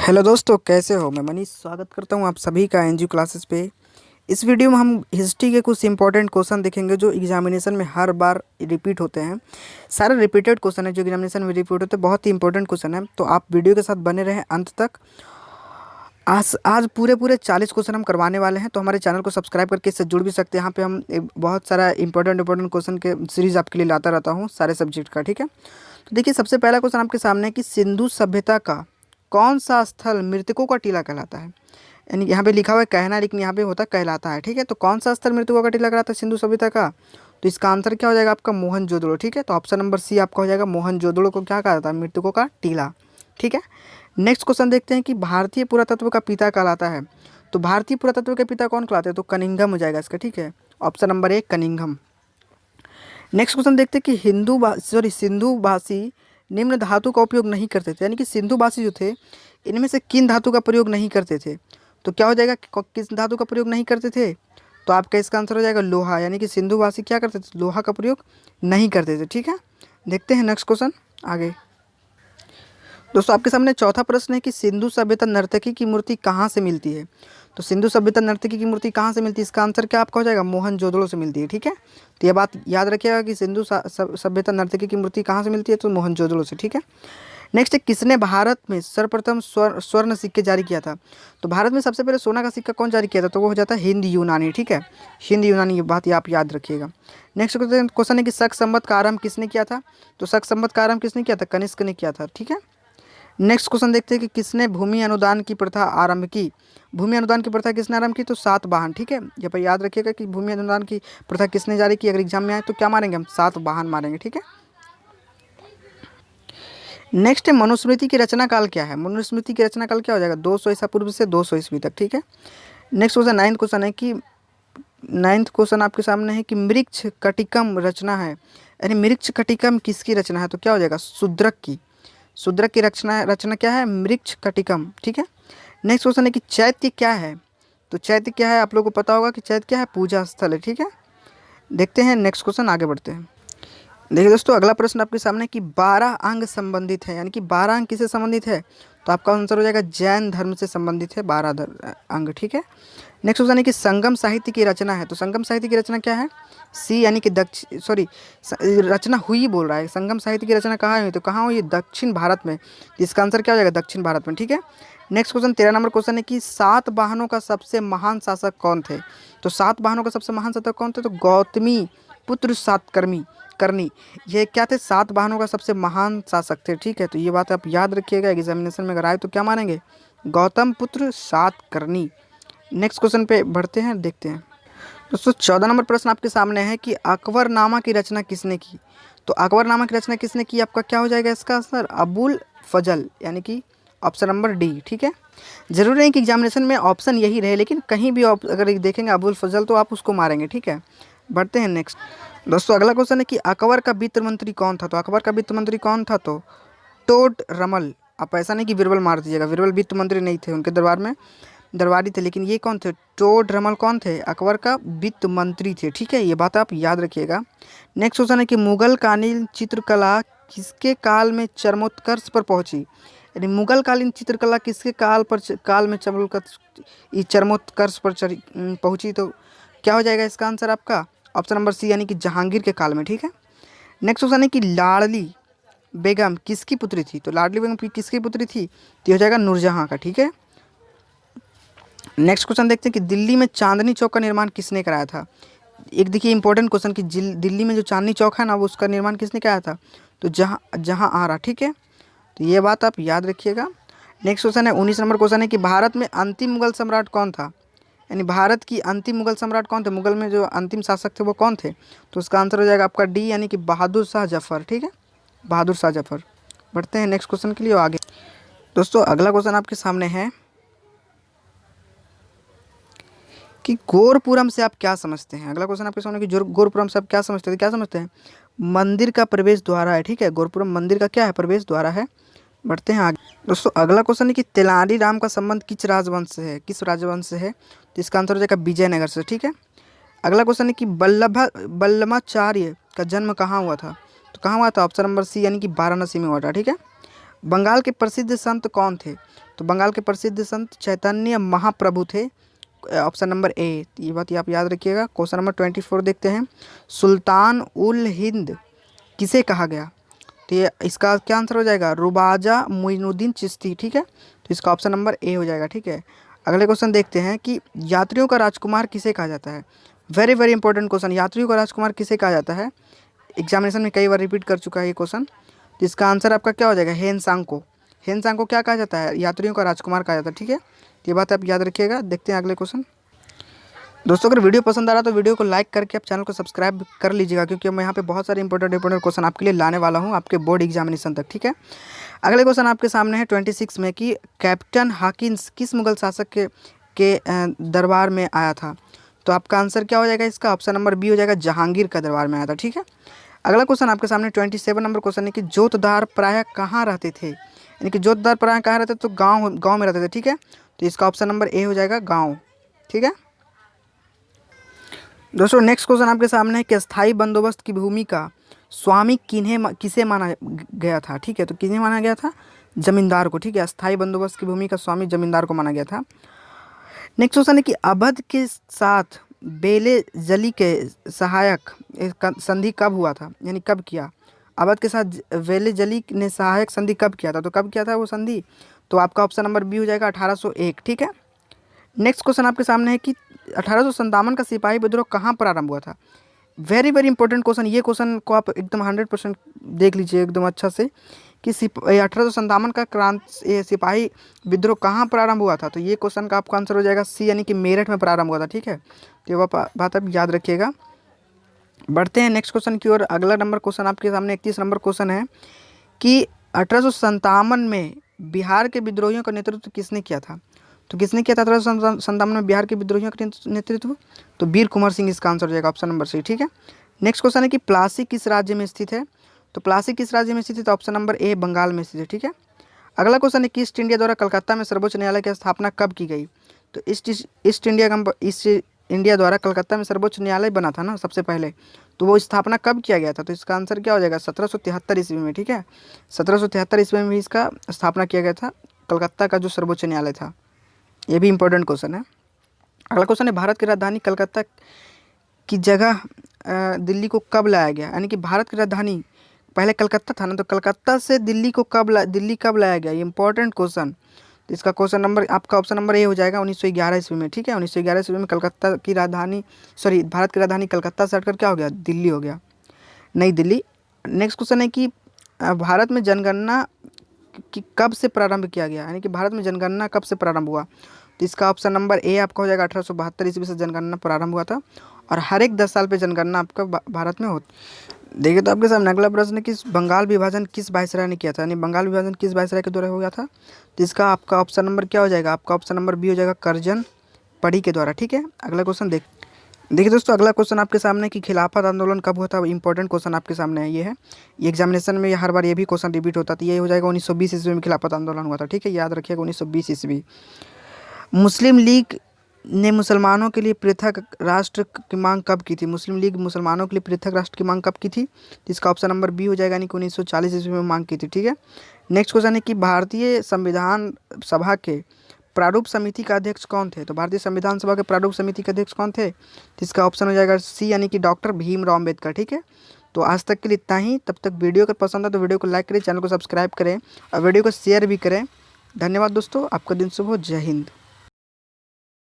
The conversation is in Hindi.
हेलो दोस्तों, कैसे हो। मैं मनीष स्वागत करता हूं आप सभी का एनजीओ क्लासेस पे। इस वीडियो में हम हिस्ट्री के कुछ इंपॉर्टेंट क्वेश्चन देखेंगे जो एग्जामिनेशन में हर बार रिपीट होते हैं। सारे रिपीटेड क्वेश्चन है जो एग्जामिनेशन में रिपीट होते हैं, बहुत ही इंपॉर्टेंट क्वेश्चन है। तो आप वीडियो के साथ बने रहें अंत तक। आज आज पूरे पूरे 40 क्वेश्चन हम करवाने वाले हैं, तो हमारे चैनल को सब्सक्राइब करके इससे जुड़ भी सकते हैं। यहाँ पे हम बहुत सारा इंपॉर्टेंट क्वेश्चन के सीरीज आपके लिए लाता रहता हूँ सारे सब्जेक्ट का, ठीक है। तो देखिए, सबसे पहला क्वेश्चन आपके सामने है कि सिंधु सभ्यता का कौन सा स्थल मृतकों का टीला कहलाता है। यानी यहाँ पे लिखा हुआ है कहना, लेकिन यहाँ पे होता कहलाता है, ठीक है। तो कौन सा स्थल मृतकों का टीला कहलाता है सिंधु सभ्यता का। तो इसका आंसर क्या हो जाएगा आपका, मोहनजोदड़ो, ठीक है। तो ऑप्शन नंबर सी आपका हो जाएगा, मोहनजोदड़ो को क्या कहा जाता है, मृतकों का टीला, ठीक है। नेक्स्ट क्वेश्चन देखते हैं कि भारतीय पुरातत्व का पिता कहलाता है। तो भारतीय पुरातत्व के पिता कौन कहलाते हैं, तो कनिंघम हो जाएगा इसका, ठीक है। Option number A Cunningham. Next question देखते हैं कि सिंधु भाषी निम्न धातु का उपयोग नहीं करते थे। यानी कि सिंधु भाषी जो थे, इनमें से किन धातु का प्रयोग नहीं करते थे। तो क्या हो जाएगा, किस धातु का प्रयोग नहीं करते थे। तो आपका इसका आंसर हो जाएगा लोहा। यानी कि सिंधु भाषी क्या करते थे, लोहा का प्रयोग नहीं करते थे, ठीक है। देखते हैं नेक्स्ट क्वेश्चन आगे। दोस्तों, आपके सामने चौथा प्रश्न है कि सिंधु सभ्यता नर्तकी की मूर्ति कहाँ से मिलती है। तो सिंधु सभ्यता नर्तकी की मूर्ति कहाँ से मिलती है, इसका आंसर क्या आपका हो जाएगा, मोहनजोदड़ो से मिलती है, ठीक है। तो ये बात याद रखिएगा कि सिंधु सभ्यता नर्तकी की मूर्ति कहाँ से मिलती है, तो मोहनजोदड़ो से, ठीक है। नेक्स्ट है, किसने भारत में सर्वप्रथम स्वर्ण सिक्के जारी किया था। तो भारत में सबसे पहले सोना का सिक्का कौन जारी किया था, तो वो हो जाता है हिंद यूनानी, ठीक है। हिंद यूनानी, ये बात आप याद रखिएगा। नेक्स्ट क्वेश्चन है कि शक संवत का आरंभ किसने किया था। तो शक संवत का आरंभ किसने किया था, कनिष्क ने किया था, ठीक है। नेक्स्ट क्वेश्चन देखते हैं कि किसने भूमि अनुदान की प्रथा आरंभ की। भूमि अनुदान की प्रथा किसने आरंभ की, तो सातवाहन, ठीक है। यहाँ पर याद रखिएगा कि भूमि अनुदान की प्रथा किसने जारी की। अगर एग्जाम में आए तो क्या मारेंगे हम, सातवाहन मारेंगे, ठीक है। नेक्स्ट है, मनुस्मृति की रचना काल क्या है। मनुस्मृति की रचना काल क्या हो जाएगा, 200 ईसा पूर्व से 200 ईस्वी तक, ठीक है। नेक्स्ट क्वेश्चन नाइन्थ क्वेश्चन आपके सामने है कि मृक्ष कटिकम रचना है। यानी मृक्ष कटिकम किसकी रचना है, तो क्या हो जाएगा, शूद्रक की। शूद्रक की रचना रचना क्या है, मृक्ष कटिकम, ठीक है। नेक्स्ट क्वेश्चन है कि चैत्य क्या है। तो चैत्य क्या है, आप लोगों को पता होगा कि चैत्य क्या है, पूजा स्थल है, ठीक है। देखते हैं नेक्स्ट क्वेश्चन, आगे बढ़ते हैं। देखिए दोस्तों, अगला प्रश्न आपके सामने कि 12 अंग संबंधित है। यानी कि 12 अंग किससे संबंधित है, तो आपका आंसर हो जाएगा जैन धर्म से संबंधित है 12 अंग, ठीक है। नेक्स्ट क्वेश्चन है कि संगम साहित्य की रचना है। तो संगम साहित्य की रचना क्या है, सी, यानी कि रचना हुई बोल रहा है। संगम साहित्य की रचना कहाँ हुई, तो कहाँ हुई, दक्षिण भारत में। तो इसका आंसर क्या हो जाएगा, दक्षिण भारत में, ठीक है। नेक्स्ट क्वेश्चन 13 नंबर क्वेश्चन है कि सातवाहनों का सबसे महान शासक कौन थे। तो सातवाहनों का सबसे महान शासक कौन थे, तो गौतमी पुत्र सातकर्मी करनी, ये क्या थे, सातवाहनों का सबसे महान शासक थे, ठीक है। तो ये बात आप याद रखिएगा, एग्जामिनेशन में अगर आए तो क्या मानेंगे, गौतम पुत्र सातकर्णी। नेक्स्ट क्वेश्चन पे बढ़ते हैं, देखते हैं। दोस्तों, 14 नंबर प्रश्न आपके सामने है कि अकबरनामा की रचना किसने की। तो अकबरनामा की रचना किसने की, आपका क्या हो जाएगा इसका आंसर, अबुल फजल, यानी कि ऑप्शन नंबर डी, ठीक है। जरूरी नहीं कि एग्जामिनेशन में ऑप्शन यही रहे, लेकिन कहीं भी अगर देखेंगे अबुल फजल तो आप उसको मारेंगे, ठीक है। बढ़ते हैं नेक्स्ट। दोस्तों, अगला क्वेश्चन है कि अकबर का वित्त मंत्री कौन था। तो अकबर का वित्त मंत्री कौन था, तो टोड रमल। आप ऐसा नहीं कि बीरबल मार दीजिएगा, बीरबल वित्त मंत्री नहीं थे, उनके दरबार में दरबारी थे, लेकिन ये कौन थे, टोड रमल कौन थे, अकबर का वित्त मंत्री थे, ठीक है। ये बात आप याद रखिएगा। नेक्स्ट क्वेश्चन है कि मुगल कालीन चित्रकला किसके काल में चरमोत्कर्ष पर पहुंची। यानी मुगल कालीन चित्रकला किसके काल में चरमोत्कर्ष पर पहुंची। तो क्या हो जाएगा इसका आंसर आपका, ऑप्शन नंबर सी, यानी कि जहांगीर के काल में, ठीक है। नेक्स्ट क्वेश्चन है कि लाडली बेगम किसकी पुत्री थी। तो लाडली बेगम किसकी पुत्री थी, तो हो जाएगा नूरजहां का, ठीक है। नेक्स्ट क्वेश्चन देखते हैं कि दिल्ली में चांदनी चौक का निर्माण किसने कराया था। एक देखिए इंपॉर्टेंट क्वेश्चन कि दिल्ली में जो चांदनी चौक है ना, वो उसका निर्माण किसने कराया था, तो जहां आरा, ठीक है। तो ये बात आप याद रखिएगा। नेक्स्ट क्वेश्चन है 19 नंबर क्वेश्चन है कि भारत में अंतिम मुगल सम्राट कौन था। यानी भारत की अंतिम मुगल सम्राट कौन थे, मुगल में जो अंतिम शासक थे वो कौन थे। तो उसका आंसर हो जाएगा आपका डी, यानी कि बहादुर शाह जफर, ठीक है, बहादुर शाह जफर। बढ़ते हैं नेक्स्ट क्वेश्चन के लिए आगे। दोस्तों, अगला क्वेश्चन आपके सामने है कि गोरपुरम से आप क्या समझते हैं। अगला क्वेश्चन आपके सामने कि गोरपुरम से आप क्या समझते हैं, क्या समझते हैं, मंदिर का प्रवेश द्वार है, ठीक है। गोरपुरम मंदिर का क्या है, प्रवेश द्वार है। बढ़ते हैं आगे। दोस्तों, अगला क्वेश्चन है कि तेलानी राम का संबंध किस राजवंश से है, किस राजवंश से है। तो इसका आंसर हो जाएगा विजयनगर से, ठीक है। अगला क्वेश्चन है कि वल्लभाचार्य का जन्म कहाँ हुआ था। तो कहाँ हुआ था, ऑप्शन नंबर सी, यानी कि वाराणसी में हुआ था, ठीक है। बंगाल के प्रसिद्ध संत कौन थे? तो बंगाल के प्रसिद्ध संत चैतन्य महाप्रभु थे। ऑप्शन नंबर ए, ये बात आप याद रखिएगा। क्वेश्चन नंबर 24 देखते हैं। सुल्तान उल हिंद किसे कहा गया? तो ये इसका क्या आंसर हो जाएगा? रुबाजा मोइनुद्दीन चिश्ती। ठीक है, तो इसका ऑप्शन नंबर ए हो जाएगा। ठीक है, अगले क्वेश्चन देखते हैं कि यात्रियों का राजकुमार किसे कहा जाता है? वेरी वेरी इंपॉर्टेंट क्वेश्चन, यात्रियों का राजकुमार किसे कहा जाता है? एग्जामिनेशन में कई बार रिपीट कर चुका है ये क्वेश्चन। तो इसका आंसर आपका क्या हो जाएगा? हेनसांग को। हेनसांग को क्या कहा जाता है? यात्रियों का राजकुमार कहा जाता है। ठीक है, तो ये बात आप याद रखिएगा। देखते हैं अगले क्वेश्चन। दोस्तों अगर वीडियो पसंद आ रहा तो वीडियो को लाइक करके आप चैनल को सब्सक्राइब कर लीजिएगा, क्योंकि मैं यहाँ पे बहुत सारे इंपॉर्टेंट क्वेश्चन आपके लिए लाने वाला हूँ आपके बोर्ड एग्जामिनेशन तक। ठीक है, अगले क्वेश्चन आपके सामने है 26 में कि कैप्टन हॉकिंस किस मुगल शासक के दरबार में आया था? तो आपका आंसर क्या हो जाएगा इसका? ऑप्शन नंबर बी हो जाएगा, जहांगीर का दरबार में आया था। ठीक है, अगला क्वेश्चन आपके सामने 27 नंबर क्वेश्चन है कि जोतदार प्रायः कहाँ रहते थे? यानी कि जोतदार प्रायः कहाँ रहते थे? तो गाँव में रहते थे। ठीक है, तो इसका ऑप्शन नंबर ए हो जाएगा, गाँव। ठीक है दोस्तों, नेक्स्ट क्वेश्चन आपके सामने है कि स्थायी बंदोबस्त की भूमिका स्वामी किसे माना गया था? ठीक है, तो किन्हें माना गया था? जमींदार को। ठीक है, स्थायी बंदोबस्त की भूमिका स्वामी जमींदार को माना गया था। नेक्स्ट क्वेश्चन है कि अवध के साथ बेले जली के सहायक संधि कब हुआ था? यानी कब किया? अवध के साथ बेले जली ने सहायक संधि कब किया था? तो कब किया था वो संधि? तो आपका ऑप्शन नंबर बी हो जाएगा, 1801। ठीक है, नेक्स्ट क्वेश्चन आपके सामने है कि 1857 का सिपाही विद्रोह कहाँ प्रारंभ हुआ था? वेरी वेरी इंपॉर्टेंट क्वेश्चन, ये क्वेश्चन को आप एकदम 100% देख लीजिए एकदम अच्छा से कि 1857 का सिपाही विद्रोह कहाँ प्रारंभ हुआ था? तो ये क्वेश्चन का आपका आंसर हो जाएगा सी, यानी कि मेरठ में प्रारंभ हुआ था। ठीक है, तो ये बात आप याद रखिएगा। बढ़ते हैं नेक्स्ट क्वेश्चन की ओर। अगला नंबर क्वेश्चन आपके सामने 31 नंबर क्वेश्चन है कि 1857 में बिहार के विद्रोहियों का नेतृत्व किसने किया था? तो किसने किया था 1857 में बिहार के विद्रोहियों का नेतृत्व? तो वीर कुंवर सिंह इसका आंसर हो जाएगा, ऑप्शन नंबर सी। ठीक है, नेक्स्ट क्वेश्चन है कि प्लासी किस राज्य में स्थित है? तो प्लासी किस राज्य में स्थित है? तो ऑप्शन नंबर ए, बंगाल में स्थित है। ठीक है, अगला क्वेश्चन है कि ईस्ट इंडिया द्वारा कलकत्ता में सर्वोच्च न्यायालय की स्थापना कब की गई? तो ईस्ट इंडिया द्वारा कलकत्ता में सर्वोच्च न्यायालय बना था ना सबसे पहले, तो वो स्थापना कब किया गया था? तो इसका आंसर क्या हो जाएगा? 1773 ईस्वी में। ठीक है, 1773 ईस्वी में इसका स्थापना किया गया था, कलकत्ता का जो सर्वोच्च न्यायालय था। ये भी इंपॉर्टेंट क्वेश्चन है। अगला क्वेश्चन है भारत की राजधानी कलकत्ता की जगह दिल्ली को कब लाया गया? यानी कि भारत की राजधानी पहले कलकत्ता था ना, तो कलकत्ता से दिल्ली कब लाया गया? ये इंपॉर्टेंट क्वेश्चन। तो इसका क्वेश्चन नंबर आपका ऑप्शन नंबर ए हो जाएगा, 1911 ईस्वी में। ठीक है, 1911 ईस्वी में कलकत्ता की राजधानी भारत की राजधानी कलकत्ता से हटकर क्या हो गया? दिल्ली हो गया, नई दिल्ली। नेक्स्ट क्वेश्चन है कि भारत में जनगणना कि कब से प्रारंभ किया गया? यानी कि भारत में जनगणना कब से प्रारंभ हुआ? तो इसका ऑप्शन नंबर ए आपका हो जाएगा, 1872 ईस्वी से जनगणना प्रारंभ हुआ था, और हर एक 10 साल पे जनगणना आपका भारत में होती। देखिए तो आपके सामने अगला प्रश्न है कि बंगाल विभाजन किस वायसराय ने किया था? यानी बंगाल विभाजन किस वायसराय के द्वारा हो गया था? तो इसका आपका ऑप्शन नंबर क्या हो जाएगा? आपका ऑप्शन नंबर बी हो जाएगा, करजन पढ़ी के द्वारा। ठीक है, अगला क्वेश्चन देखिए दोस्तों, अगला क्वेश्चन आपके सामने कि खिलाफत आंदोलन कब हुआ था? इंपॉर्टेंट क्वेश्चन आपके सामने है, ये है, ये एग्जामिनेशन में हर बार ये भी क्वेश्चन रिपीट होता था। ये हो जाएगा 1920 ईस्वी में खिलाफत आंदोलन हुआ था। ठीक है, याद रखिएगा 1920 ईस्वी। मुस्लिम लीग ने मुसलमानों के लिए पृथक राष्ट्र की मांग कब की थी? मुस्लिम लीग मुसलमानों के लिए पृथक राष्ट्र की मांग कब की थी? तो इसका ऑप्शन नंबर बी हो जाएगा, यानी कि 1940 ईस्वी में मांग की थी। ठीक है, नेक्स्ट क्वेश्चन है कि भारतीय संविधान सभा के प्रारूप समिति का अध्यक्ष कौन थे? तो भारतीय संविधान सभा के प्रारूप समिति के अध्यक्ष कौन थे? तो इसका ऑप्शन हो जाएगा सी, यानी कि डॉक्टर भीमराव अम्बेडकर। ठीक है, तो आज तक के लिए इतना ही। तब तक वीडियो अगर पसंद है तो वीडियो को लाइक करें, चैनल को सब्सक्राइब करें और वीडियो को शेयर भी करें। धन्यवाद दोस्तों, आपका दिन शुभ हो। जय हिंद।